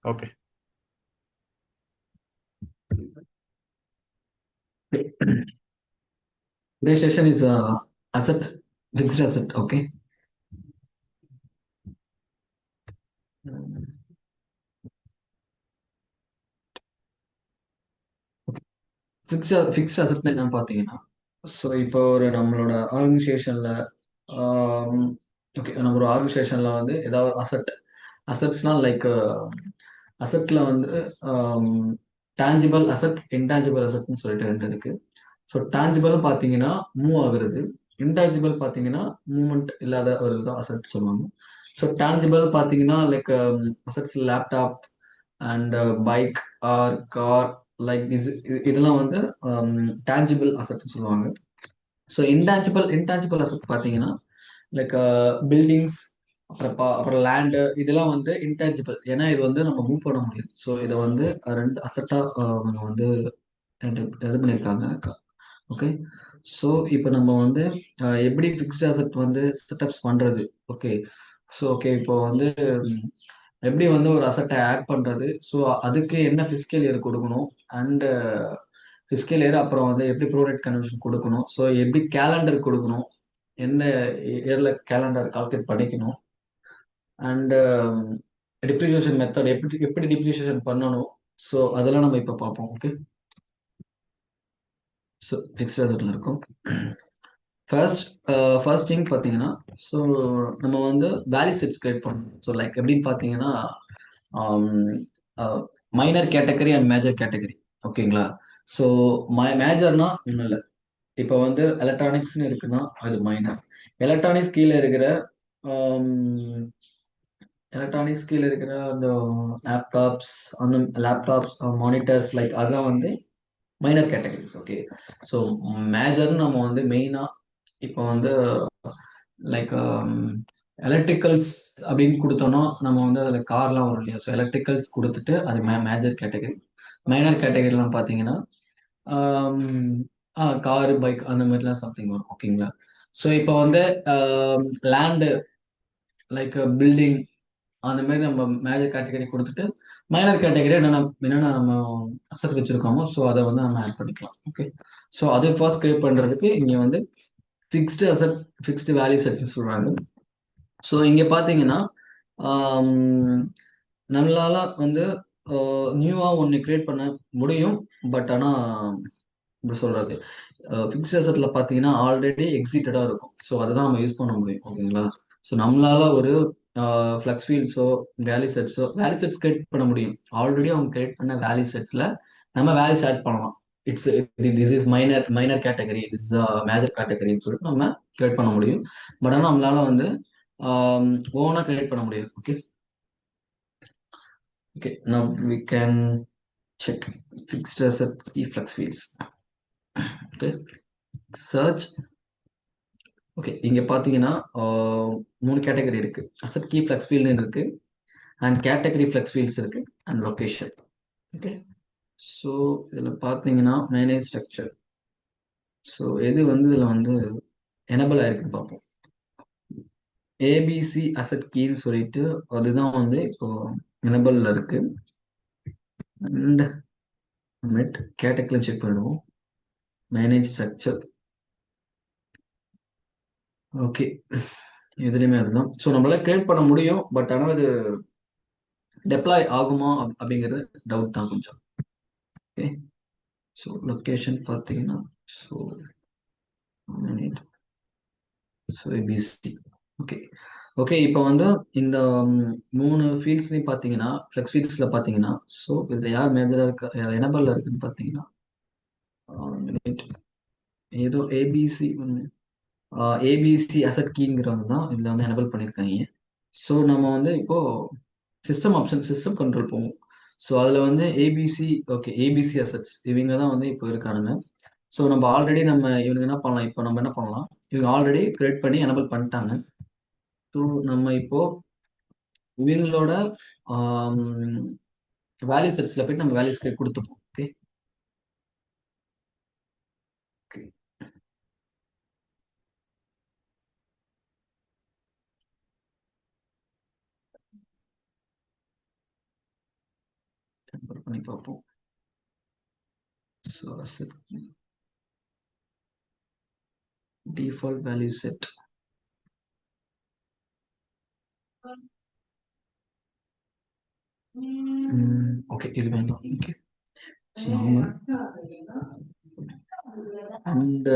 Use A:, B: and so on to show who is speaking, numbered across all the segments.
A: Okay.
B: Today's session is asset, fixed asset. Okay. Fixed அசெட்னா என்னன்னு பார்த்தீங்கன்னா, ஸோ இப்போ ஒரு நம்மளோட ஆர்கனைசேஷன்ல ஓகே நம்ம ஒரு ஆர்கனைசேஷன்ல வந்து ஏதாவது அசெட்ஸ்னா லைக் அசெட்ல வந்து டேஞ்சிபிள் அசெட் இன்டான்ஜிபிள் அசெட்னு சொல்லிட்டு ரெண்டு இருக்கு. ஸோ டேஞ்சிபிள் பார்த்தீங்கன்னா மூவ் ஆகுறது, இன்டான்ஜிபிள் பார்த்தீங்கன்னா மூவ்மெண்ட் இல்லாத ஒரு இதுதான் அசெட் சொல்லுவாங்க. ஸோ டேஞ்சிபிள் பார்த்தீங்கன்னா like assets laptop and bike or car like இதெல்லாம் வந்து டேஞ்சிபிள் அசெட்னு சொல்லுவாங்க. ஸோ இன்டான்ஜிபிள் அசெட் பார்த்தீங்கன்னா லைக் பில்டிங்ஸ் அப்புறம் லேண்டு இதெல்லாம் வந்து இன்டான்ஜிபிள், ஏன்னா இது வந்து நம்ம மூவ் பண்ண முடியும். ஸோ இதை வந்து ரெண்டு அசெட்டா அவங்க வந்து இது பண்ணியிருக்காங்க. ஓகே. ஸோ இப்போ நம்ம வந்து எப்படி ஃபிக்ஸ்ட் அசெட் வந்து செட்டப்ஸ் பண்றது. ஓகே. ஸோ ஓகே இப்போ வந்து ம், எப்படி வந்து ஒரு அசெட்டை ஆட் பண்றது. ஸோ அதுக்கு என்ன ஃபிஸ்கல் இயர் கொடுக்கணும் அண்ட் ஃபிஸ்கல் இயர் அப்புறம் வந்து எப்படி ப்ரோடக்ட் கன்வர்ஷன் கொடுக்கணும். ஸோ எப்படி கேலண்டர் கொடுக்கணும், எந்த இயர்ல கேலண்டர் கால்குலேட் பண்ணிக்கணும் அண்ட் டிப்ரிசியேஷன் மெத்தட் எப்படி எப்படி டிப்ரிசியேஷன் பண்ணணும். ஸோ அதெல்லாம் நம்ம இப்போ பார்ப்போம். ஓகே. ஸோ ஃபிக்ஸ்ட் அசெட்ல இருக்கும். ஃபர்ஸ்ட் ஃபர்ஸ்ட் திங் பார்த்தீங்கன்னா, ஸோ நம்ம வந்து வேல்யூ செட்ஸ் கிரியேட் பண்ணணும். ஸோ லைக் எப்படின்னு பார்த்தீங்கன்னா, minor category and major category. ஓகேங்களா. ஸோ மேஜர்னா ஒன்றும் இல்லை. இப்போ வந்து எலக்ட்ரானிக்ஸ்னு இருக்குன்னா அது மைனர். எலக்ட்ரானிக்ஸ் கீழே இருக்கிற எலக்ட்ரானிக்ஸ் கீழே இருக்கிற அந்த லேப்டாப்ஸ், அந்த லேப்டாப்ஸ் மானிட்டர்ஸ் லைக் அதெல்லாம் வந்து மைனர் கேட்டகரிஸ். ஓகே. ஸோ மேஜர்னு நம்ம வந்து மெயினாக இப்போ வந்து லைக் எலக்ட்ரிக்கல்ஸ் அப்படின்னு கொடுத்தோம்னா நம்ம வந்து அதில் கார்லாம் வரும் இல்லையா. ஸோ எலக்ட்ரிக்கல்ஸ் கொடுத்துட்டு அது மேஜர் கேட்டகரி. மைனர் கேட்டகரிலாம் பார்த்தீங்கன்னா காரு பைக் அந்த மாதிரிலாம் சம்திங் வரும். ஓகேங்களா. ஸோ இப்போ வந்து லேண்டு லைக் பில்டிங் அந்த மாதிரி நம்ம மேஜர் கேட்டகரி கொடுத்துட்டு மைனர் கேட்டகரி என்னென்ன நம்ம அசட் வச்சிருக்கோமோ ஸோ அதை வந்து நம்ம ஆட் பண்ணிக்கலாம். ஓகே. ஸோ அது ஃபர்ஸ்ட் கிரியேட் பண்ணுறதுக்கு இங்கே வந்து fixed asset fixed value sets சொல்கிறாங்க. ஸோ இங்கே பார்த்தீங்கன்னா ஆம், நம்மளால வந்து நியூவாக ஒன்று கிரியேட் பண்ண முடியும். பட் ஆனால் எப்படி சொல்கிறது, ஃபிக்ஸ்ட் அசெட்டில் பார்த்தீங்கன்னா ஆல்ரெடி எக்ஸிட்டடாக இருக்கும். ஸோ அதை தான் நம்ம யூஸ் பண்ண முடியும். ஓகேங்களா. ஸோ நம்மளால ஒரு ஃப்ளக்ஸ் ஃபீல்ட்ஸோ வேல்யூ செட்ஸ் கிரியேட் பண்ண முடியும். ஆல்ரெடி அவங்க கிரியேட் பண்ண வேல்யூ செட்ஸில் நம்ம வேல்யூஸ் ஆட் பண்ணலாம். It's this is minor category, this major கேட்டகரின்னு சொல்லிட்டு நம்ம கிரியேட் பண்ண முடியும். பட் ஆனால் நம்மளால வந்து ஓனாக கிரியேட் பண்ண முடியாது. Okay. Okay. Now we can check fixed asset key flex fields. Okay. Search. Okay. இங்க பாத்தீங்கன்னா மூணு கேட்டகரி இருக்கு. அசெட் கீ ஃப்ளக்ஸ் ஃபீல்டு இருக்கு அண்ட் கேட்டகரி ஃப்ளக்ஸ் ஃபீல்ட்ஸ் இருக்கு அண்ட் லொகேஷன். ஓகே. ஸோ இதில் பார்த்தீங்கன்னா மேனேஜ் ஸ்ட்ரக்சர். ஸோ எது வந்து இதில் வந்து எனபிள் ஆயிருக்குன்னு பார்ப்போம். ஏபிசி அசெட் கீன்னு சொல்லிட்டு அதுதான் வந்து இப்போ எனபிள்ல இருக்கு. அண்ட் நெட் கேட்டகரி செக் பண்ணிடுவோம். Manage structure. ஓகே. எதுலையுமே அதுதான். ஸோ நம்மளால கிரியேட் பண்ண முடியும். பட் ஆனால் இது டெப்ளாய் ஆகுமா அப்படிங்கிறது டவுட் தான் கொஞ்சம். ஓகே. ஸோ லொக்கேஷன் பார்த்தீங்கன்னா so so ABC. Okay. Okay. இப்போ வந்து இந்த மூணு ஃபீல்ட்ஸ்லையும் பார்த்தீங்கன்னா ஃப்ளெக்ஸ் ஃபீல்ட்ஸில் பார்த்தீங்கன்னா ஸோ இதில் யார் மேஜராக இருக்க எனபிளில் இருக்குன்னு பார்த்தீங்கன்னா ஏதோ ஏபிசி ஒன்று ஏபிசி அசட் கீங்கிறவங்க தான் இதில் வந்து எனபிள் பண்ணியிருக்காங்க. ஸோ நம்ம வந்து இப்போ சிஸ்டம் கண்ட்ரோல் போவோம். ஸோ அதில் வந்து ஏபிசி. ஓகே. ஏபிசி அசட்ஸ் இவங்க தான் வந்து இப்போ இருக்கானுங்க. ஸோ நம்ம ஆல்ரெடி இவனுக்கு என்ன பண்ணலாம், இப்போ நம்ம என்ன பண்ணலாம், இவங்க ஆல்ரெடி கிரியேட் பண்ணி எனபிள் பண்ணிட்டாங்க. ஸோ நம்ம இப்போ இவங்களோட வேல்யூ செட்ஸில் போயிட்டு நம்ம வேல்யூஸ் கொடுத்துப்போம். ஓகே. ஓகே. பண்ணி பார்ப்போம். So set default value set. Okay, இது வேண்டாம். Okay, normal. And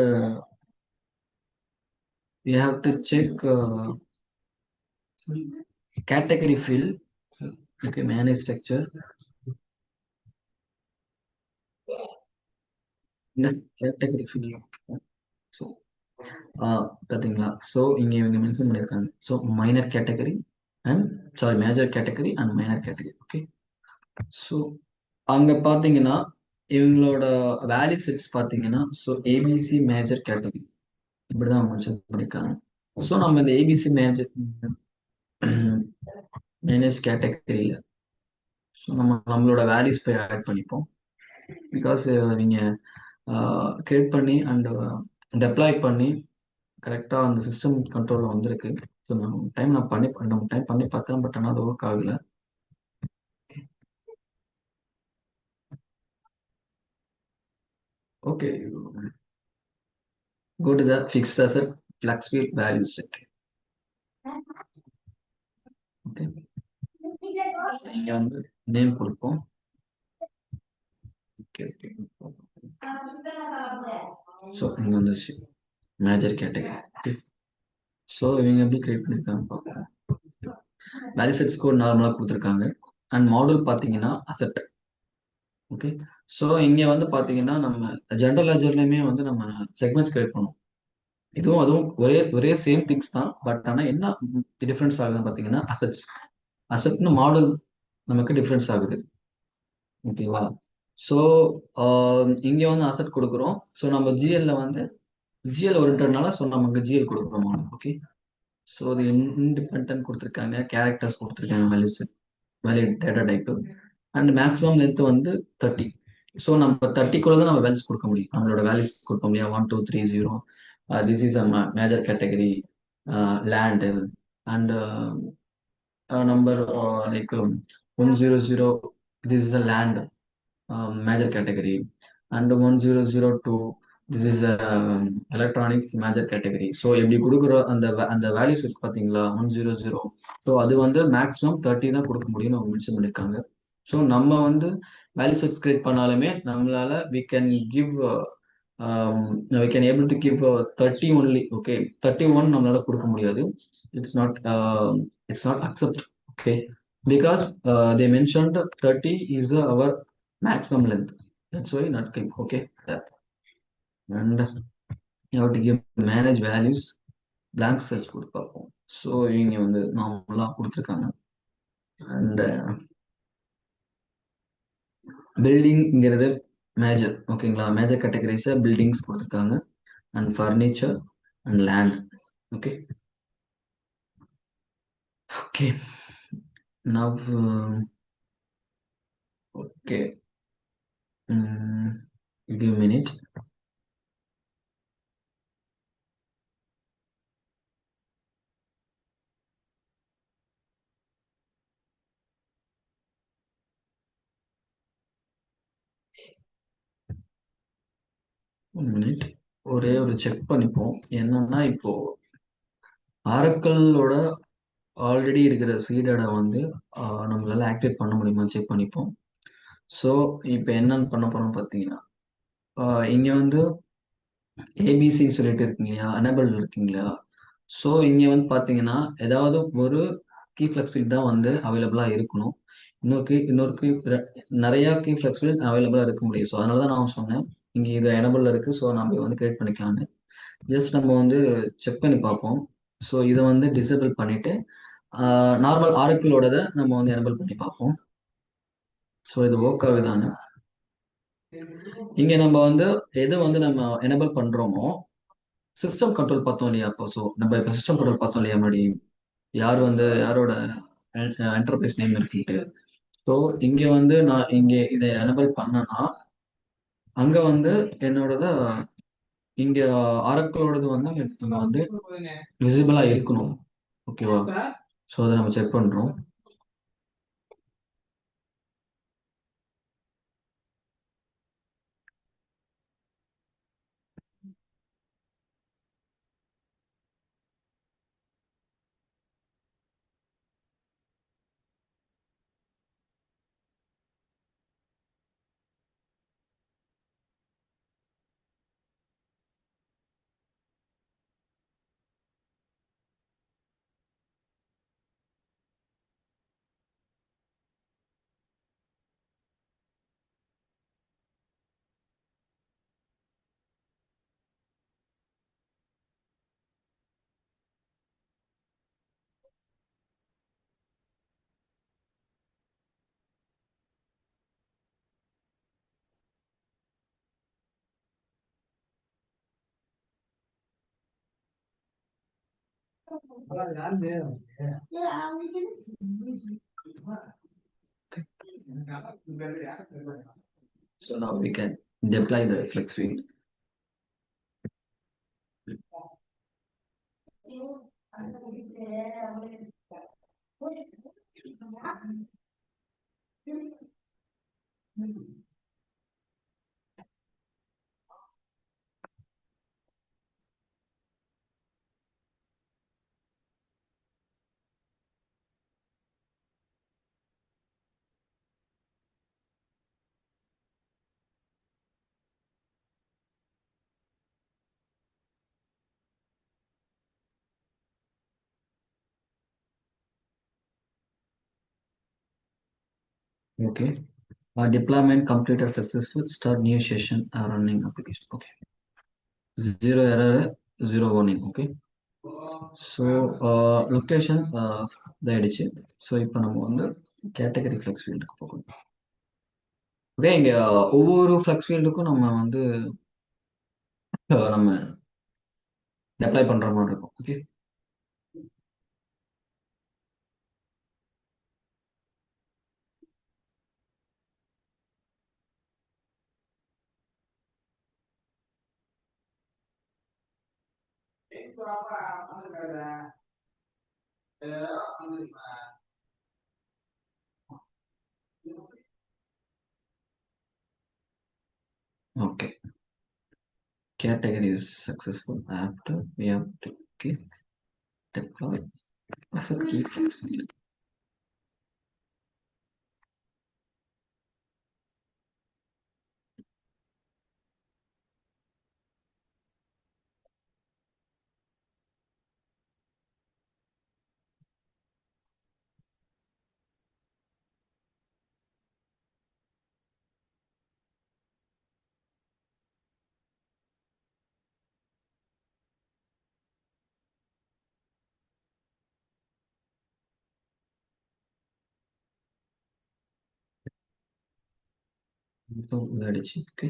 B: you have to check category field. Okay, manage structure. இந்த category field. ஸோ பார்த்தீங்களா? ஸோ இங்கே இவங்க மென்ஷன் பண்ணியிருக்காங்க. So minor category and sorry major category and minor category. Okay, so அங்கே பார்த்தீங்கன்னா இவங்களோட வேல்யூ செட்ஸ் பார்த்தீங்கன்னா so ABC major category இப்படிதான் மென்ஷன் பண்ணியிருக்காங்க. ஸோ நம்ம இந்த ஏபிசி மேஜர் மேனேஜ் கேட்டகரியில் ஸோ நம்மளோட வேல்யூஸ் போய் ஆட் பண்ணிப்போம். பிகாஸ் நீங்கள் கிரியேட் பண்ணி அண்ட் டெப்ளாய் பண்ணி கரெக்டாக அந்த சிஸ்டம் கண்ட்ரோலில் வந்திருக்கு. ஸோ நம்ம டைம் பண்ணி பார்த்தேன், பட் ஆனால் அது ஒர்க் ஆகலை. Okay, go to the fixed asset flex field value set. Okay, இங்க வந்து நேம் கொடுப்போம். ஓகே ஓகே, ஸோ இங்க வந்துருச்சு மேஜர் கேட்டகரி. ஓகே, ஸோ இவங்க எப்படி கிரியேட் பண்ணியிருக்காங்க பார்ப்போம். வேல்யூ செட் ஸ்கோர் நார்மலாக கொடுத்துருக்காங்க. அண்ட் மாடல் பார்த்தீங்கன்னா அசெட். ஓகே, ஸோ இங்கே வந்து பார்த்தீங்கன்னா நம்ம ஜென்ரல் லெட்ஜர்லையுமே வந்து நம்ம செக்மெண்ட்ஸ் கிரியேட் பண்ணுவோம். இதுவும் அதுவும் ஒரே ஒரே சேம் திங்ஸ் தான். பட் ஆனால் என்ன டிஃப்ரென்ஸ் ஆகுதுன்னு பார்த்தீங்கன்னா அசெட்னு மாடல் நமக்கு டிஃப்ரென்ஸ் ஆகுது. ஓகேவா? ஸோ இங்கே வந்து அசெட் கொடுக்குறோம். ஸோ நம்ம ஜிஎல்ல வந்து ஜிஎல் ஓரியன்டட்னால ஸோ நம்ம இங்கே ஜிஎல் கொடுக்குறோம் மாடல். ஓகே, ஸோ அது இண்டிபெண்ட் கொடுத்துருக்காங்க, கேரக்டர்ஸ் கொடுத்துருக்காங்க, value data type and maximum length வந்து 30. ஸோ நம்ம 30குள்ள தான் நம்ம வேல்யூஸ் கொடுக்க முடியும். நம்மளோட வேல்யூஸ் கொடுக்க முடியும் 1 2 3 0. This is a major category land and number like 100. This is a land major category and 1002. This is electronics major category. So எப்படி கொடுக்குற அந்த அந்த வேல்யூஸ் இருக்கு பார்த்தீங்களா 100. ஸோ அது வந்து மேக்ஸிமம் 30 தான் கொடுக்க முடியும்னு அவங்க மென்ஷன் பண்ணியிருக்காங்க. ஸோ நம்ம வந்து வேல்யூ செட்ஸ் கிரியேட் பண்ணாலுமே நம்மளால we can able to give 30 only. Okay, 31 நம்மளால கொடுக்க முடியாது. It's not accept. Okay, because they mentioned 30 is our maximum length. That's why not keep. Okay, that. And you have to give manage values blank cells கொடுத்து பார்ப்போம். So இவங்க வந்து நார்மலாக கொடுத்துருக்காங்க. And பில்டிங்கிறது மேஜர். ஓகேங்களா? மேஜர் கேட்டகரிஸை பில்டிங்ஸ் கொடுத்துருக்காங்க and furniture and land. Okay okay, now okay, give a minute. ஒரே ஒரு செக் பண்ணிப்போம். என்னன்னா இப்போ ஆரக்கிளோட ஆல்ரெடி இருக்கிற சீடடை வந்து நம்மளால ஆக்டிவேட் பண்ண முடியுமா செக் பண்ணிப்போம். ஸோ இப்போ என்னன்னு பண்ண போறோம்னு பார்த்தீங்கன்னா இங்கே வந்து ஏபிசி சொல்லிட்டு இருக்கீங்க இல்லையா, எனேபிள் இருக்கீங்களா? ஸோ இங்கே வந்து பார்த்தீங்கன்னா ஏதாவது ஒரு கீ ஃப்ளெக்ஸ் ஃபீல்ட் தான் வந்து அவைலபிளாக இருக்கணும். இன்னொரு நிறைய கீ ஃப்ளெக்ஸ் ஃபீல்ட் அவைலபிளாக இருக்க முடியும். ஸோ அதனால தான் நான் சொன்னேன் இங்கே இது எனேபிள் இருக்குது. ஸோ நம்ம வந்து கிரியேட் பண்ணிக்கலான்னு ஜஸ்ட் நம்ம வந்து செக் பண்ணி பார்ப்போம். ஸோ இதை வந்து டிசேபிள் பண்ணிட்டு நார்மல் ஆரக்கிளோடதை நம்ம வந்து எனேபிள் பண்ணி பார்ப்போம். ஸோ இது ஒர்க் ஆகுதான்னு இங்கே நம்ம வந்து எது வந்து நம்ம எனேபிள் பண்ணுறோமோ சிஸ்டம் கண்ட்ரோல் பார்த்தோம் இல்லையா? அப்போ ஸோ நம்ம இப்போ சிஸ்டம் கண்ட்ரோல் பார்த்தோம் இல்லையா முன்னாடி, யாரோட என்டர்பிரைஸ் நேம் இருக்குன்ட்டு. ஸோ இங்கே வந்து நான் இங்கே இதை எனேபிள் பண்ணேன்னா அங்கே வந்து என்னோடத இங்கே ஆரக்கிளோடது வந்து நம்ம வந்து விசிபிளாக இருக்கணும். ஓகேவா? ஸோ அதை நம்ம செக் பண்ணுறோம். So now we can deploy the flex field. Okay. Deployment completed successful. Start new session. Running application. Okay. Zero error, zero warning. Okay. So location இதாயிடுச்சு. ஸோ இப்போ நம்ம வந்து கேட்டகரி ஃப்ளெக்ஸ் ஃபீல்டுக்கு போகணும். ஓகே, இங்கே ஒவ்வொரு ஃப்ளெக்ஸ் ஃபீல்டுக்கும் நம்ம வந்து நம்ம அப்ளை பண்ணுற மாதிரி இருக்கும். Okay. Okay, category is successful. After we have to click deploy as a key flex field. So இதாயிடுச்சு. Okay.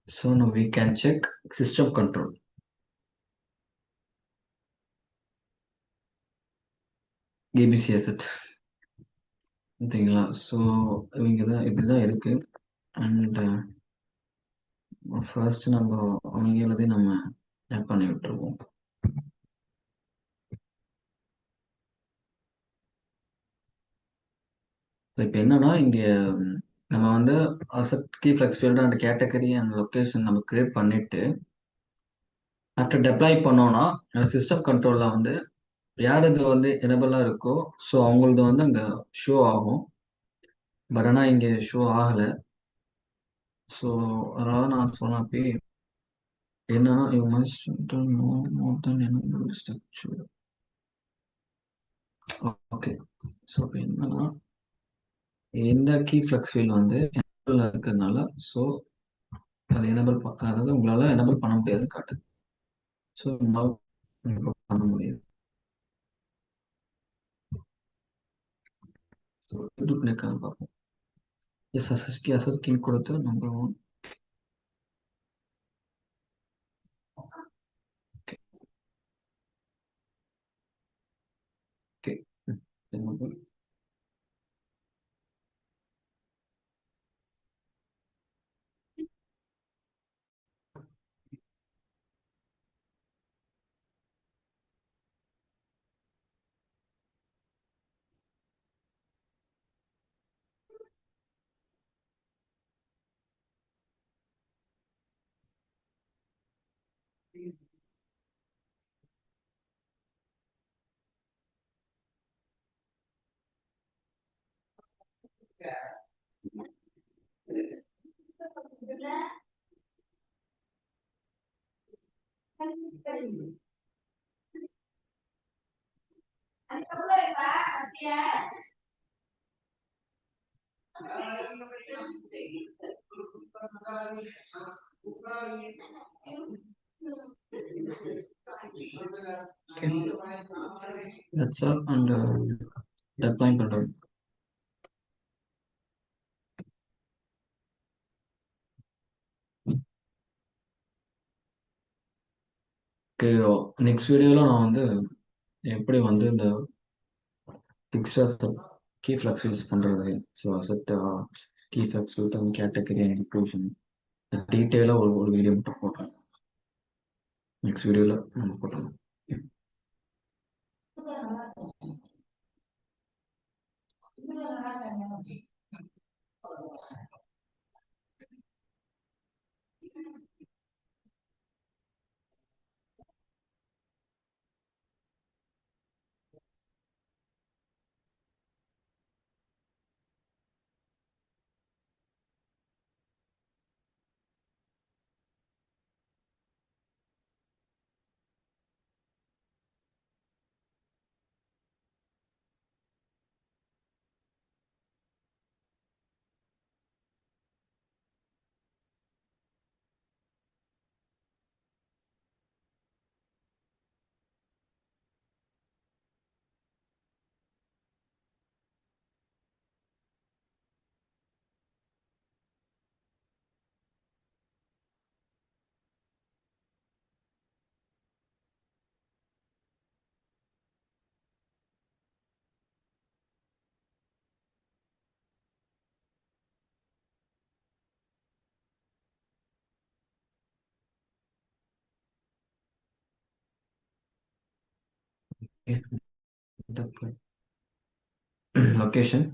B: So now we can check system control. ABC asset. சரிங்களா? ஸோ இவங்க தான் இதுதான் இருக்கு. அண்ட் ஃபர்ஸ்ட் நம்ம அவங்க எல்லாத்தையும் நம்ம ஆட் பண்ணி விட்டுருவோம். இப்போ என்னன்னா இங்கே நம்ம வந்து asset key flex field and category and location நம்ம கிரியேட் பண்ணிட்டு ஆஃப்டர் டெப்ளாய் பண்ணோம்னா சிஸ்டம் கண்ட்ரோலில் வந்து யார் இது வந்து எனபிளாக இருக்கோ ஸோ அவங்களது வந்து அங்கே ஷோ ஆகும். பட் ஆனால் இங்கே ஷோ ஆகலை. ஸோ அதாவது நான் சொன்னப்பே என்னன்னா you must know more then enable structure. Okay, so இப்போ என்னன்னா இந்த கீ ஃப்ளெக்ஸ் ஃபீல்டு வந்து எனபிள் இருக்கிறதுனால ஸோ அது எனபிள் அதாவது உங்களால் எனபிள் பண்ண முடியாது காட்டு. ஸோ பண்ண முடியாது. ஸோ இது பண்ணியிருக்காங்க பார்ப்போம். எஸ் எஸ்எஸ்கி அசஸ்கி கொடுத்து number one. Okay okay. Okay, that's all. And deploying control. Okay. Next வீடியோல நான் வந்து எப்படி வந்து இந்த ஃபிக்ஸ்ட் அசெட் கீ ஃப்ளக்சுவேட்ஸ் பண்றது. So asset key fluctuate and category and inclusion டீட்டெயிலாக ஒரு வீடியோ மட்டும் போடுறேன். நெக்ஸ்ட் வீடியோவில் நம்ம போட்டோம். Location.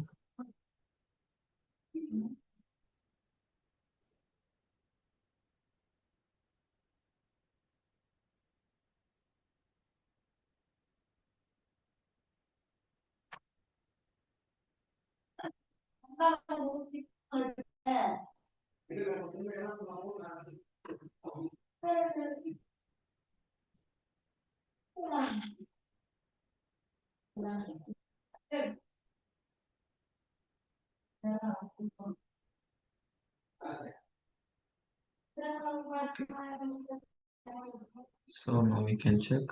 B: So now we can check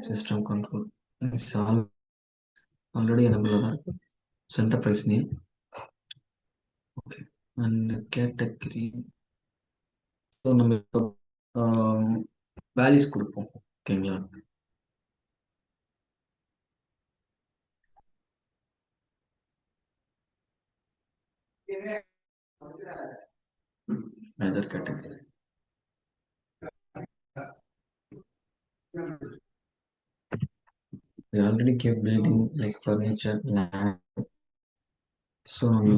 B: system control. It's all already enabled. Center price name. Okay. And category. So நம்ம இப்போ வேல்யூஸ் கொடுப்போம். ஓகேங்களா? Other category. We already kept building like furniture, land. So நம்ம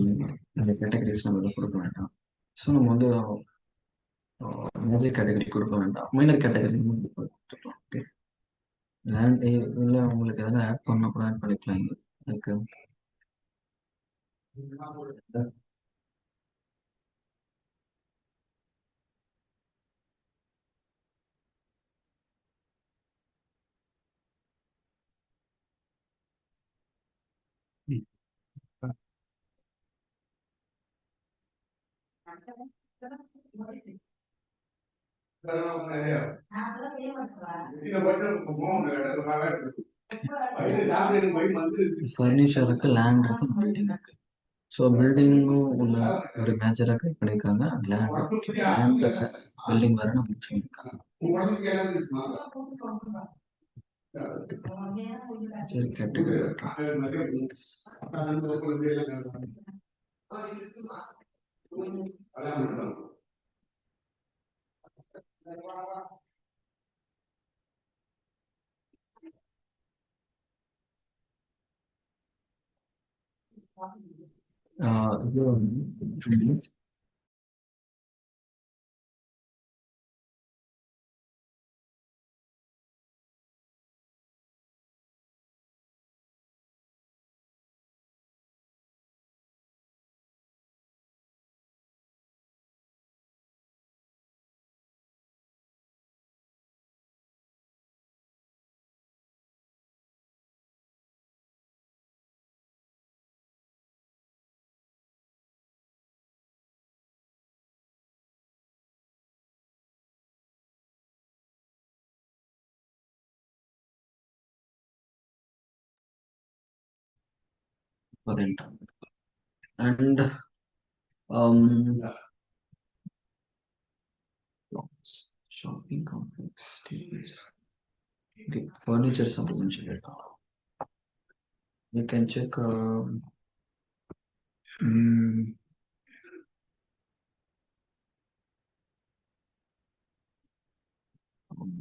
B: இந்த categories நம்ம இதை கொடுக்க வேண்டாம். ஸோ நம்ம வந்து மேஜர் கேட்டகரி கொடுக்க வேண்டாம், மைனர் கேட்டகரி கொடுத்துக்கலாம். ஓகே. லேண்ட் இல்லை உங்களுக்கு எதனா ஆட் பண்ண கூட ஆட் பண்ணிக்கலாம். லைக் ஃபர்னிச்சருக்கு லேண்ட் இருக்கு, பில்டிங் இருக்கு. ஸோ பில்டிங்கும் ஒன்று ஒரு மேஜராக கிரியேட் பண்ணியிருக்காங்க. லேண்ட் பில்டிங் வேற நம்ம சொல்லியிருக்காங்க. சரி கேட்டகரி. இது வந்து and um shopping complex stage. Okay, furnitures அப்படின்னு சொல்லியிருக்காங்க. You can check. Mm,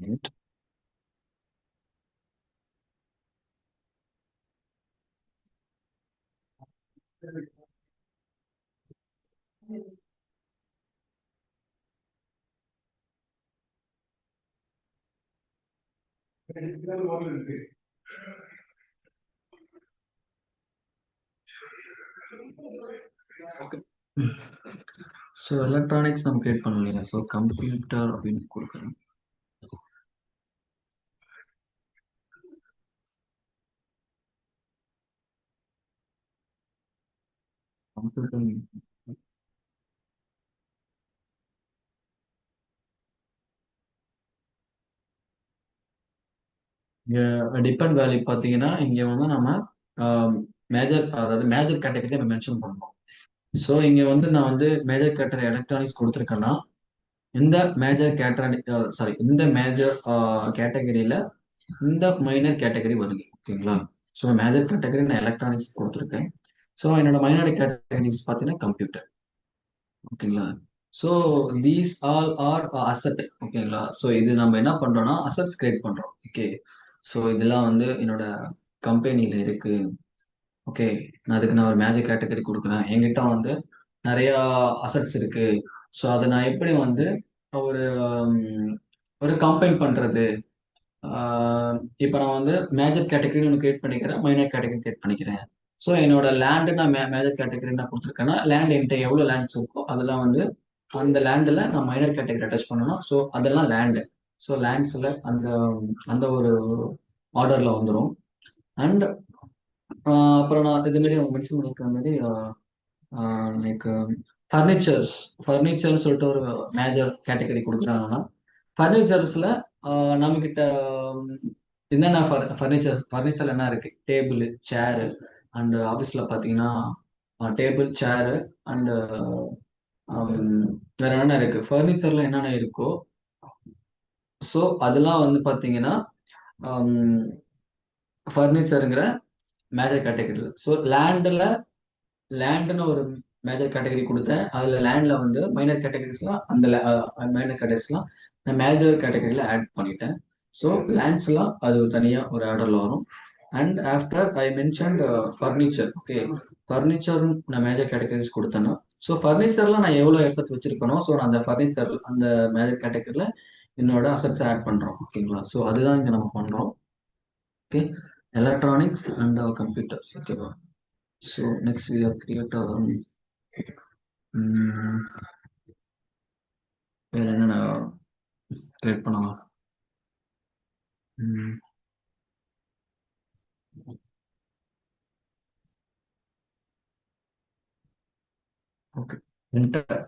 B: wait. Okay. So electronics நம்ம கிரியேட் பண்ணலையா? ஸோ கம்ப்யூட்டர் அப்படின்னு கொடுக்குறேன். கம்ப்யூட்டர் இங்கே டிபெண்ட் வேல்யூ பார்த்தீங்கன்னா இங்கே வந்து நம்ம மேஜர், அதாவது மேஜர் கேட்டகரி நம்ம மென்ஷன் பண்ணணும். ஸோ இங்கே வந்து நான் வந்து மேஜர் கேட்டகரி எலக்ட்ரானிக்ஸ் கொடுத்துருக்கேன்னா இந்த மேஜர் கேட்டகரி, சாரி, இந்த மேஜர் கேட்டகரியில் இந்த மைனர் கேட்டகரி வருது. ஓகேங்களா? ஸோ மேஜர் கேட்டகரி நான் எலக்ட்ரானிக்ஸ் கொடுத்துருக்கேன். ஸோ என்னோட மைனர் கேட்டகரிஸ் பார்த்தீங்கன்னா கம்ப்யூட்டர். ஓகேங்களா? So these all are asset. ஓகேங்களா? ஸோ இது நம்ம என்ன பண்றோம்னா அசட்ஸ் கிரியேட் பண்றோம். ஓகே, ஸோ இதெல்லாம் வந்து என்னோட கம்பெனியில இருக்கு. ஓகே, நான் ஒரு மேஜர் கேட்டகரி கொடுக்குறேன். என்கிட்ட வந்து நிறைய அசட்ஸ் இருக்கு. ஸோ அதை நான் எப்படி வந்து ஒரு ஒரு கம்பைன் பண்றது? இப்போ நான் வந்து மேஜர் கேட்டகரி ஒன்று கிரியேட் பண்ணிக்கிறேன், மைனர் கேட்டகரி கிரியேட் பண்ணிக்கிறேன். ஸோ என்னோட லேண்டு நான் மேஜர் கேட்டகரி நான் கொடுத்துருக்கேன்னா லேண்ட் என்கிட்ட எவ்வளோ லேண்ட்ஸ் இருக்கோ அதெல்லாம் வந்து அந்த லேண்டில் நான் மைனர் கேட்டகரி அட்டாச் பண்ணணும். ஸோ அதெல்லாம் லேண்டு. ஸோ லேண்ட்ஸில் அந்த அந்த ஒரு ஆர்டரில் வந்துடும். அண்ட் அப்புறம் நான் இதுமாரி அவங்க மென்ஷன் பண்ணியிருக்கிற மாதிரி லைக் ஃபர்னிச்சர்ஸ். ஃபர்னிச்சர்னு சொல்லிட்டு ஒரு மேஜர் கேட்டகரி கொடுக்குறாங்கன்னா ஃபர்னிச்சர்ஸில் நம்மக்கிட்ட என்னென்ன ஃபர்னிச்சர் என்ன இருக்கு? டேபிள், சேரு, அண்ட் ஆஃபீஸில் பார்த்தீங்கன்னா டேபிள், சேரு, அண்டு வேற என்னென்ன இருக்கு? ஃபர்னிச்சரில் என்னென்ன இருக்கோ ஸோ அதெல்லாம் வந்து பார்த்தீங்கன்னா ஃபர்னிச்சருங்கிற மேஜர் கேட்டகரி. ஸோ லேண்டுன்னு ஒரு மேஜர் கேட்டகரி கொடுத்தேன். அதில் லேண்டில் வந்து மைனர் கேட்டகரிஸ்லாம் அந்த மைனர் கேட்டகரிஸ்லாம் நான் மேஜர் கேட்டகரியில் ஆட் பண்ணிட்டேன். ஸோ லேண்ட்ஸ்லாம் அது தனியாக ஒரு ஆர்டரில் வரும். And after I mention furniture. Okay, furniture நான் மேஜர் கேட்டகரிஸ் கொடுத்தேன்னா ஸோ ஃபர்னிச்சர்லாம் நான் எவ்வளோ அசட்ஸ் வச்சிருக்கணும். ஸோ நான் அந்த ஃபர்னிச்சர் அந்த மேஜர் கேட்டகரியில் என்னோட அசட்ஸ் ஆட் பண்ணுறோம். ஓகேங்களா? ஸோ அதுதான் இங்கே நம்ம பண்ணுறோம். Okay, electronics and computers. ஓகேவா? So next we have create ம், வேற என்னென்ன கிரியேட் பண்ணலாம்? Okay, inter.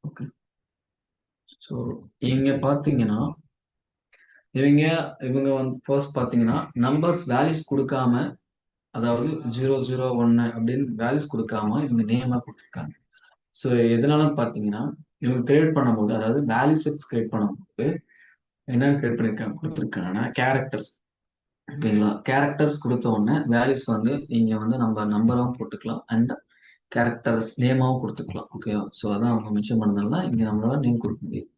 B: ஓகே, ஸோ இங்க பார்த்தீங்கன்னா இவங்க இவங்க வந்து ஃபர்ஸ்ட் பார்த்தீங்கன்னா நம்பர்ஸ் வேல்யூஸ் கொடுக்காம, அதாவது 001 அப்படின்னு வேல்யூஸ் கொடுக்காம இவங்க நேமா கொடுத்துருக்காங்க. ஸோ எதனால பார்த்தீங்கன்னா இவங்க கிரியேட் பண்ணும்போது, அதாவது வேல்யூ செட்ஸ் கிரியேட் பண்ணும்போது என்னென்ன கிரியேட் பண்ணிருக்காங்க கொடுத்துருக்காங்கன்னா கேரக்டர்ஸ். ஓகேங்களா? கேரக்டர்ஸ் கொடுத்த உடனே வேல்யூஸ் வந்து இங்க வந்து நம்ம நம்பராகவும் போட்டுக்கலாம் அண்ட் கேரக்டர்ஸ் நேமாவும் கொடுத்துக்கலாம். ஓகேவா? ஸோ அதான் அவங்க மென்ஷன் பண்ணதால இங்க நம்மளால நேம் கொடுக்க முடியும்.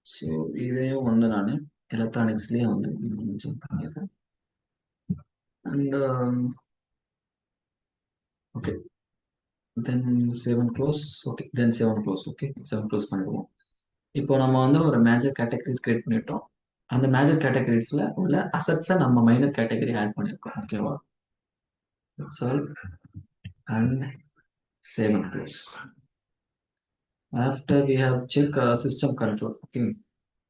B: ஸோ இதையும் வந்து நான் எலக்ட்ரானிக்ஸ்லயே வந்து மென்ஷன் பண்ணிடுறேன். And okay, then seven close. Okay, then seven close. Okay, seven close பண்ணிடுவோம். இப்போ நம்ம வந்து ஒரு மேஜர் கேட்டகரிஸ் கிரியேட் பண்ணிட்டோம். அந்த மேஜர் கேட்டகரிஸ்ல உள்ள அசட்ஸை நம்ம மைனர் கேட்டகரி ஆட் பண்ணியிருக்கோம். ஓகேவா? சால் and seven close. After we have check system control. Okay,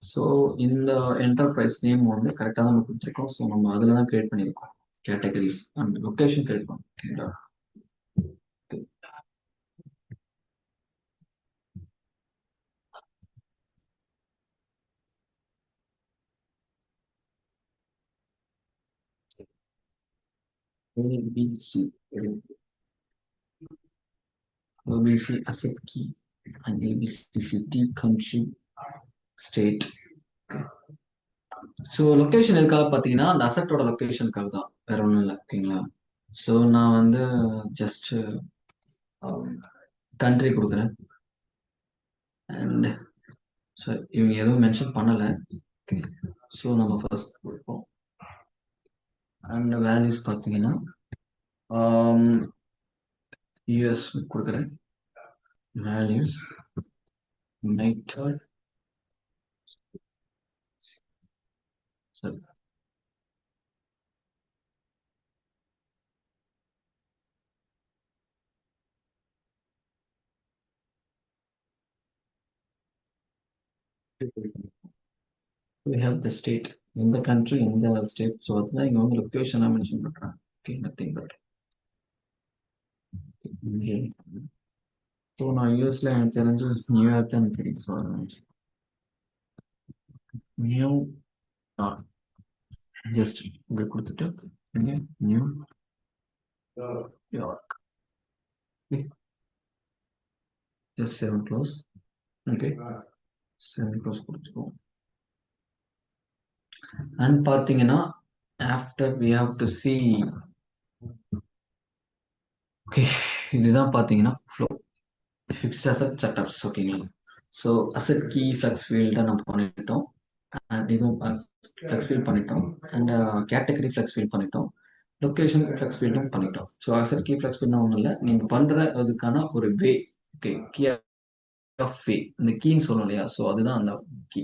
B: so இந்த என்டர்பிரைஸ் நேம் வந்து கரெக்டாக தான் நம்ம கொடுத்துருக்கோம். ஸோ நம்ம அதில் தான் கிரியேட் பண்ணியிருக்கோம் கேட்டகரிஸ் அண்ட் லொக்கேஷன் கிரியேட் பண்ணோம். ஓகேங்களா? OBC, OBC asset key. and ABC city, country, state. So location எதுக்காக பார்த்தீங்கன்னா அந்த அசட்டோட லொக்கேஷனுக்காக தான், வேற ஒன்றும் இல்லை. ஓகேங்களா? ஸோ நான் வந்து ஜஸ்ட் கண்ட்ரி கொடுக்குறேன். அண்ட் ஸோ இவங்க எதுவும் மென்ஷன் பண்ணலை. ஸோ நம்ம ஃபர்ஸ்ட் கொடுப்போம். அண்ட் வேல்யூஸ் பார்த்தீங்கன்னா யூஎஸ் கொடுக்குறேன். வேல்யூஸ் யுனைடெட், சரி, we have the state, இந்த கண்ட்ரி இந்த ஸ்டேட். ஸோ அதுதான் இங்கே வந்து லொக்கேஷனாக மென்ஷன் பண்ணுறேன். ஓகே, நத்திங் பட் ஸோ நான் யூஎஸ்ல எனக்கு தெரிஞ்சு நியூயார்க் தான் எனக்கு தெரியும். ஸோ நியூ ஜஸ்ட் இப்படி கொடுத்துட்டு இங்கே New York, just seven close. Okay, seven close கொடுத்துருவோம். அண்ட் பார்த்தீங்கன்னா after we have to see. Okay, இதுதான் பார்த்தீங்கன்னா ஃப்ளோ ஃபிக்ஸ்ட் அசட் செட்டப்ஸ். ஓகேங்களா? ஸோ அசட் கீ ஃப்ளக்ஸ் ஃபீல்டை நம்ம பண்ணிட்டோம். அண்ட் இதுவும் ஃப்ளக்ஸ் ஃபீல்ட் பண்ணிட்டோம். அண்ட் கேட்டகரி ஃப்ளக்ஸ் ஃபீல்ட் பண்ணிட்டோம். லொக்கேஷன் ஃப்ளக்ஸ் ஃபீல்டும் பண்ணிட்டோம். ஸோ அசட் கீ ஃப்ளக்ஸ் ஃபீல்ட்னா ஒன்றும் இல்லை, நீங்கள் பண்ணுற அதுக்கான ஒரு way. Okay, key of way, இந்த கீன்னு சொல்லணும் இல்லையா? ஸோ அதுதான் அந்த கீ.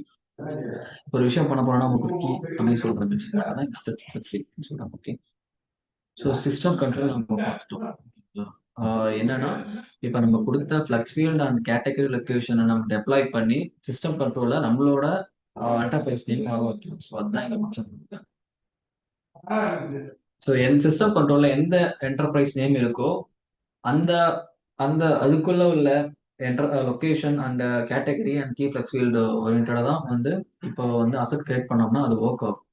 B: ஒரு விஷயம் பண்ண போறோம்னா நமக்கு ஒரு கீ அப்படின்னு சொல்றது அதான் அசட் ஃப்ளக்ஸ் ஃபீல்ட்னு சொல்றாங்க. ஓகே, ஸோ சிஸ்டம் கண்ட்ரோல் நம்ம பார்த்துட்டோம். என்னன்னா இப்போ நம்ம கொடுத்த ஃப்ளக்ஸ் ஃபீல்ட் அண்ட் கேட்டகரி லொக்கேஷனை நம்ம டெப்ளாய் பண்ணி சிஸ்டம் கண்ட்ரோல நம்மளோட என்டர்பிரைஸ் நேம் வர வைக்கணும். ஸோ அதுதான் இங்க மாற்றம் கொடுத்தேன். ஸோ என் சிஸ்டம் கண்ட்ரோல்ல எந்த என்டர்பிரைஸ் நேம் இருக்கோ அந்த அந்த அதுக்குள்ள உள்ள location and category and key flex field ஓரியன்டா தான் வந்து இப்போ வந்து அசட் கிரியேட் பண்ணோம்னா அது ஒர்க் ஆகும்.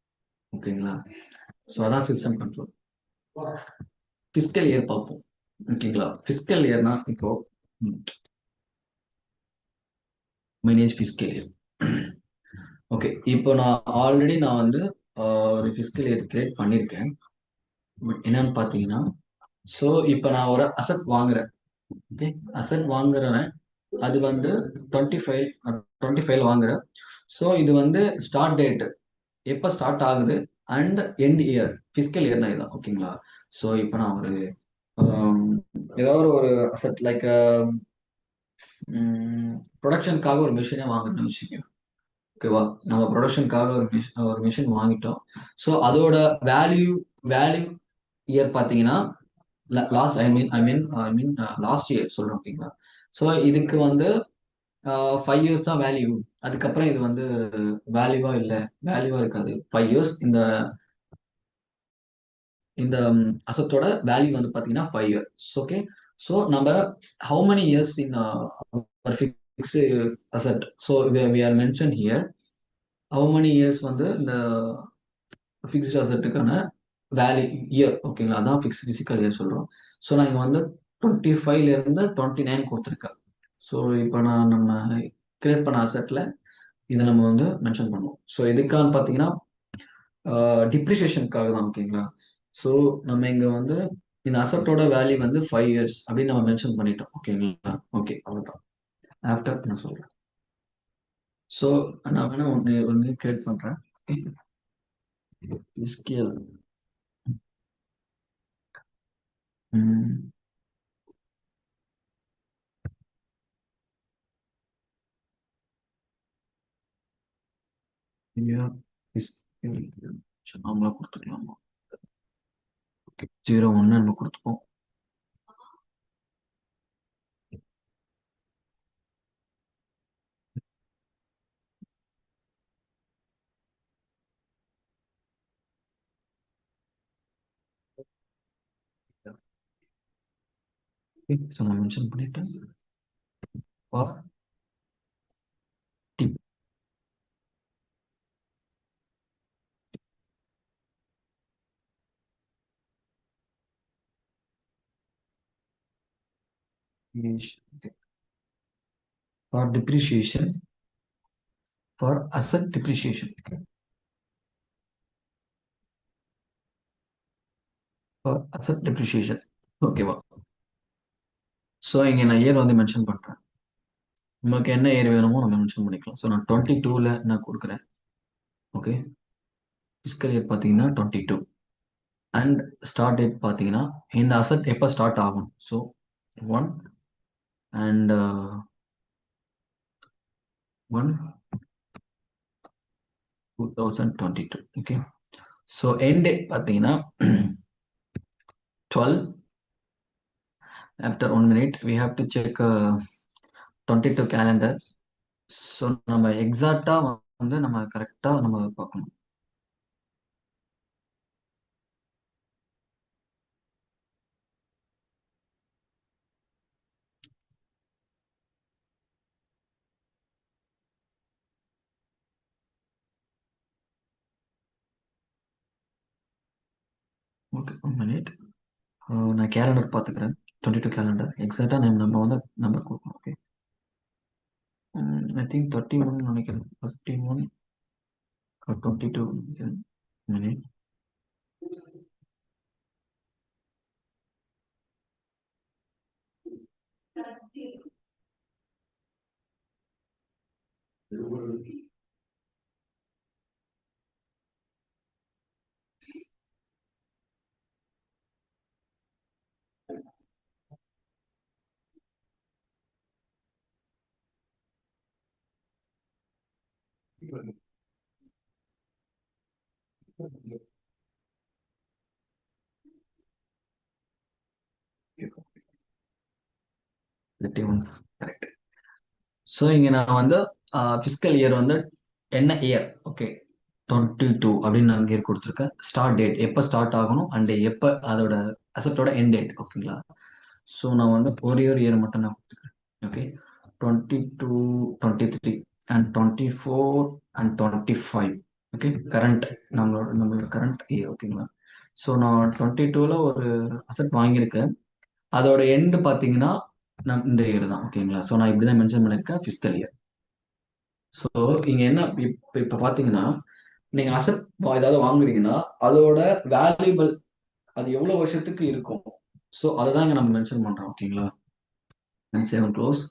B: ஓகேங்களா? ஸோ அதான் சிஸ்டம் கண்ட்ரோல். ஃபிஸ்கல் இயர் பார்ப்போம். ஓகேங்களா? ஃபிஸ்கல் இயர்னா இப்போ மேனேஜ் ஃபிஸ்கல் இயர். ஓகே, இப்போ நான் வந்து ஒரு ஃபிஸ்கல் இயர் கிரியேட் பண்ணியிருக்கேன். பட் என்னன்னு பார்த்தீங்கன்னா, ஸோ இப்போ நான் ஒரு அசட் வாங்குறேன். ஓகே, அசட் வாங்குறேன். அது வந்து 25 வாங்குறேன். ஸோ இது வந்து ஸ்டார்ட் டேட் எப்போ ஸ்டார்ட் ஆகுது அண்ட் எண்ட் இயர் ஃபிஸ்கல் இயர்னா இதுதான். ஓகேங்களா? ஸோ இப்போ நான் ஒரு ஏதாவது ஒரு அசட் லைக் ப்ரொடக்ஷனுக்காக ஒரு மிஷினே வாங்குறேன்னு வச்சுக்கோங்க. ஓகேவா? நம்ம ப்ரொடக்ஷனுக்காக ஒரு மிஷின் வாங்கிட்டோம். ஸோ அதோட வேல்யூ வேல்யூ இயர் பார்த்தீங்கன்னா ஐ மீன் லாஸ்ட் இயர் சொல்றேன். ஓகேங்களா? ஸோ இதுக்கு வந்து 5 இயர்ஸ் தான் வேல்யூ. அதுக்கப்புறம் இது வந்து வேல்யூவா இல்லை, வேல்யூவா இருக்காது. 5 இயர்ஸ் இந்த இந்த அசத்தோட வேல்யூ வந்து பார்த்தீங்கன்னா 5 இயர்ஸ். ஓகே, ஸோ நம்ம how many years in fixed asset. So we are mention here how many years வந்து இந்த ஃபிக்ஸ்டு அசட்டுக்கான வேல்யூ இயர். ஓகேங்களா? அதான் ஃபிசிக்கல் இயர் சொல்கிறோம். ஸோ நான் இங்கே வந்து 25லேருந்து 29 கொடுத்துருக்கேன். ஸோ இப்போ நம்ம கிரியேட் பண்ண அசட்டில் இதை நம்ம வந்து மென்ஷன் பண்ணுவோம். ஸோ எதுக்கான்னு பார்த்தீங்கன்னா டிப்ரிசியேஷனுக்காக தான். ஓகேங்களா? ஸோ நம்ம இங்கே வந்து இந்த அசட்டோட வேல்யூ வந்து 5 இயர்ஸ் அப்படின்னு நம்ம மென்ஷன் பண்ணிட்டோம். ஓகேங்களா? ஓகே, அவ்வளோதான். ஆஃப்டர் நான் சொல்கிறேன். ஸோ நான் வேணா ஒன்று ஒன்று கிரியேட் பண்ணுறேன். ஸ்கேல் நாமளா கொடுத்துக்கலாமா? ஓகே, 0 1 நம்ம கொடுத்துப்போம். ஸோ நான் மென்ஷன் பண்ணிட்டேன். for depreciation, for asset depreciation, okay, for asset depreciation. ஓகேவா? ஸோ இங்கே நான் இயர் வந்து மென்ஷன் பண்ணுறேன். நமக்கு என்ன இயர் வேணுமோ நம்ம மென்ஷன் பண்ணிக்கலாம். ஸோ நான் 22ல நான் கொடுக்குறேன். ஓகே, ஃபிஸ்கல் இயர் பார்த்தீங்கன்னா 22 அண்ட் ஸ்டார்ட் டேட் பார்த்தீங்கன்னா இந்த அசட் எப்போ ஸ்டார்ட் ஆகும். So 1 and 1 2022. Okay, so end date பார்த்தீங்கன்னா 12. After 1 minute we have to check 22 calendar. So நம்ம எக்ஸாக்டா வந்து நம்ம கரெக்டா நம்ம பார்க்கணும். Okay, 1 minute. நான் கேலண்டர் பார்த்துக்கிறேன். 22 கேலண்டர் எக்ஸாக்டா நம்ம வந்து நம்பர் கொடுக்கணும். ஓகே, ஐ திங்க் 31 நினைக்கிறேன். 31 22 நினைக்கிறேன். மினிட். கரெக்ட். ஸோ இங்க நான் வந்து ஃபிஸ்கல் இயர் வந்து என்ன இயர், ஓகே, 22 அப்படின்னு நான் இயர் கொடுத்துருக்கேன். ஸ்டார்ட் டேட் எப்போ ஸ்டார்ட் ஆகணும் அண்ட் எப்போ அதோட அசட்டோட எண்ட் டேட். ஓகேங்களா? ஸோ நான் வந்து ஒரே ஒரு இயர் மட்டும் நான் கொடுத்துக்கிறேன். Okay, 22, 23 and 24 and 25. Okay, current நம்மளோட கரண்ட் இயர். ஓகேங்களா? ஸோ நான் 22ல ஒரு அசட் வாங்கியிருக்கேன். அதோட எண்டு பார்த்தீங்கன்னா இந்த இயர் தான். ஓகேங்களா? ஸோ நான் இப்படி தான் மென்ஷன் பண்ணியிருக்கேன் ஃபிஸ்கல் இயர். ஸோ இங்க என்ன இப்ப பாத்தீங்கன்னா நீங்க அசட் ஏதாவது வாங்குறீங்கன்னா அதோட வேல்யூபிள் அது எவ்வளவு வருஷத்துக்கு இருக்கும். ஸோ அதை தான் இங்க நம்ம மென்ஷன் பண்றோம். ஓகேங்களா? அண்ட் 7 க்ளோஸ்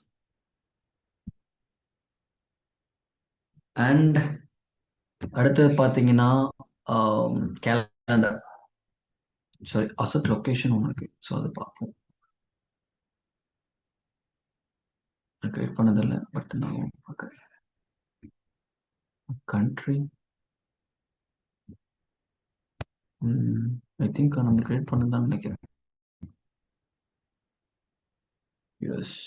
B: அண்ட் அடுத்தது பாத்தீங்கன்னா கேலண்டர், சாரி அசட் லொகேஷன் ஒன்று இருக்கு. ஸோ அதை பார்ப்போம். நான் கிரியேட் பண்ணதில்லை, பட் நான் பார்க்குறேன். கண்ட்ரி, ஐ திங்க் நம்ம கிரியேட் பண்ணதான் நினைக்கிறேன். எஸ்,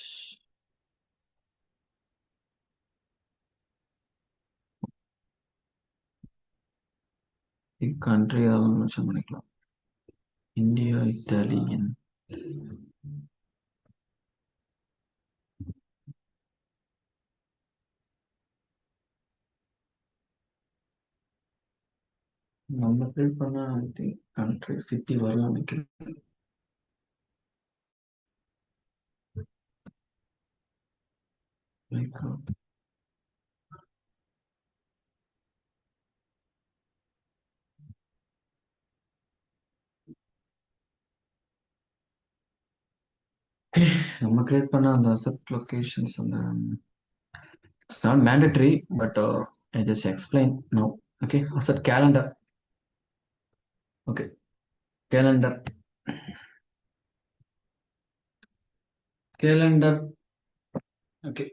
B: கண்ட்ரி ஏதாவது மென்ஷன் பண்ணிக்கலாம். India, Italian. நம்ம கிரியேட் பண்ண ஐ திங்க் கண்ட்ரி சிட்டி வரலாம் நினைக்கிறேன். Like, நம்ம கிரியேட் பண்ண அந்த அசெப்ட் லொகேஷன்ஸ் அந்த it's not mandatory, but I just explain no. Okay, asset calendar. Okay, calendar, calendar. Okay,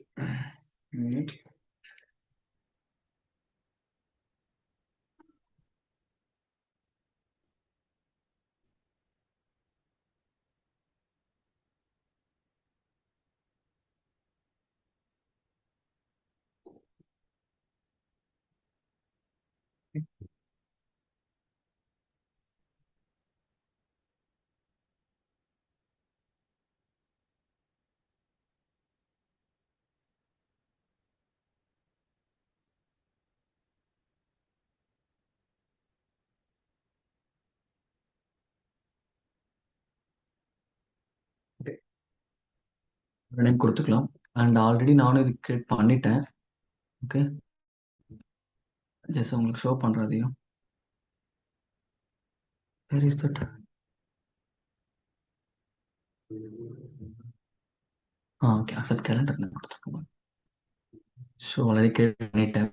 B: name கொடுத்துக்கலாம். அண்ட் ஆல்ரெடி நானும் இது கிரியேட் பண்ணிட்டேன். ஓகே, ஜஸ்ட் உங்களுக்கு ஷோ பண்ணுறதையும். Where is that? Okay, asset calendar நான் கொடுத்துருக்கேன். ஸோ ஆல்ரெடி கிரியேட் பண்ணிட்டேன்.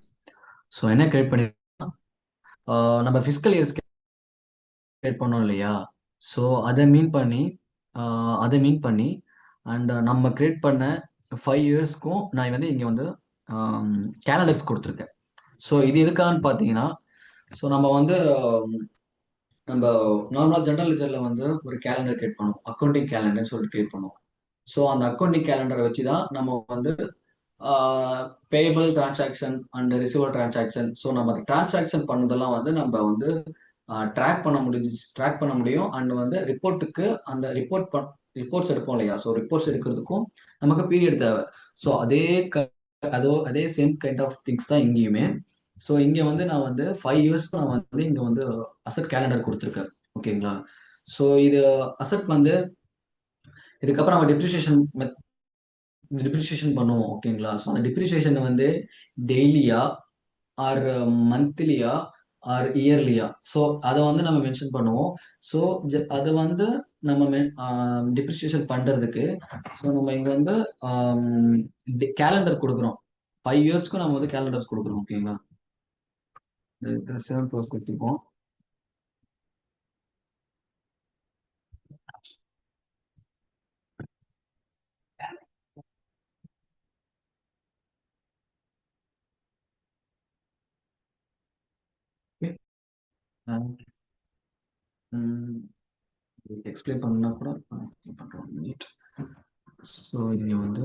B: So என்ன கிரியேட் பண்ணி நம்ம ஃபிஸ்கல் இயர்ஸ் கிரியேட் பண்ணோம் இல்லையா? ஸோ அதை மீன் பண்ணி அதை மீன் பண்ணி அண்ட் நம்ம கிரியேட் பண்ண 5 இயர்ஸ்க்கும் நான் வந்து இங்கே வந்து கேலண்டர்ஸ் கொடுத்துருக்கேன். ஸோ இது எதுக்கான்னு பார்த்தீங்கன்னா, ஸோ நம்ம வந்து நம்ம நார்மலாக ஜென்ரல் லெஜரில் வந்து ஒரு கேலண்டர் கிரியேட் பண்ணுவோம், அக்கௌண்டிங் கேலண்டர்னு சொல்லிட்டு கிரியேட் பண்ணுவோம். ஸோ அந்த அக்கௌண்டிங் கேலண்டரை வச்சு தான் நம்ம வந்து payable transaction and receivable transaction, so நம்ம அந்த டிரான்சாக்ஷன் பண்ணதெல்லாம் வந்து நம்ம வந்து ட்ராக் பண்ண முடியும். அண்ட் வந்து ரிப்போர்ட்டுக்கு அந்த ரிப்போர்ட்ஸ் எடுப்போம் இல்லையா? ஸோ ரிப்போர்ட்ஸ் எடுக்கிறதுக்கும் நமக்கு பீரியட் தேவை. ஸோ அதே சேம் கைண்ட் ஆஃப் திங்ஸ் தான் இங்கேயுமே. ஸோ இங்கே வந்து நான் வந்து 5 இயர்ஸ்க்கு நான் வந்து இங்கே வந்து அசட் கேலண்டர் கொடுத்துருக்கேன். ஓகேங்களா? ஸோ இது அசட் வந்து இதுக்கப்புறம் நம்ம டிப்ரிசியேஷன் பண்ணுவோம். ஓகேங்களா? ஸோ அந்த டிப்ரிசியேஷன் வந்து டெய்லியா ஆர் மந்த்லியா ஆர் இயர்லியா, ஸோ அதை வந்து நம்ம மென்ஷன் பண்ணுவோம். ஸோ அதை வந்து நம்ம டிப்ரிசியேஷன் பண்றதுக்கு ஸோ நம்ம இங்க வந்து கேலண்டர் கொடுக்குறோம். 5 இயர்ஸ்க்கும் நம்ம வந்து கேலண்டர்ஸ் கொடுக்குறோம். ஓகேங்களா? செவன் க்ளோஸ் கொடுத்துருக்கோம். எக்ஸ்பிளைன் பண்ணா கூட பண்றோம். ஸோ இங்க வந்து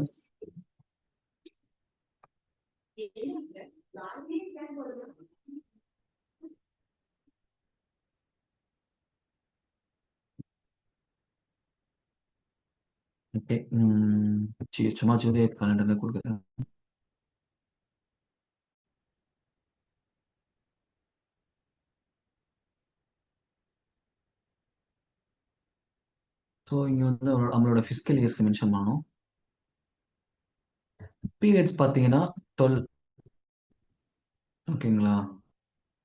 B: ஓகே, சும்மா ஜூலியட் கேலண்டர்ல கொடுக்குறேன். ஸோ இங்க வந்து நம்மளோட ஃபிசிக்கல் இயர்ஸ் மென்ஷன் பண்ணணும். பீரியட்ஸ் பார்த்தீங்கன்னா 12. ஓகேங்களா?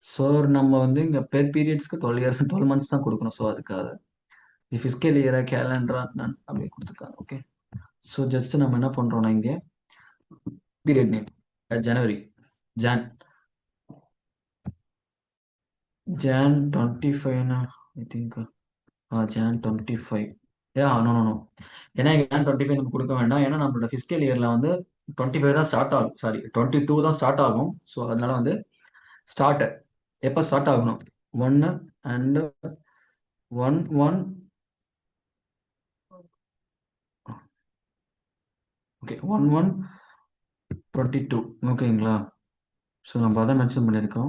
B: ஸோ நம்ம வந்து இங்கே பெர் பீரியட்ஸ்க்கு 12 இயர்ஸ் 12 மந்த்ஸ் தான் கொடுக்கணும். ஸோ அதுக்காக தி ஃபிஸ்கல் இயரா கேலண்டரா நான் அப்படி கொடுத்துருக்காங்க. ஓகே, ஸோ ஜஸ்ட் நம்ம என்ன பண்ணுறோம்னா இங்கே period name January, Jan Jan 25னா I think Jan 25. No no no, ஏன்னா இங்கே ஜான் 25 நம்ம கொடுக்க வேண்டாம். ஏன்னா நம்மளோட ஃபிஸ்கல் இயரில் வந்து 25 தான் ஸ்டார்ட் ஆகும், சாரி 22 தான் ஸ்டார்ட் ஆகும். ஸோ அதனால வந்து ஸ்டார்ட் எப்போ ஸ்டார்ட் ஆகணும்? 1 அண்ட் 1 ஓகே 11/22. ஓகேங்களா? ஸோ நம்ம அதை மென்ஷன் பண்ணியிருக்கோம்.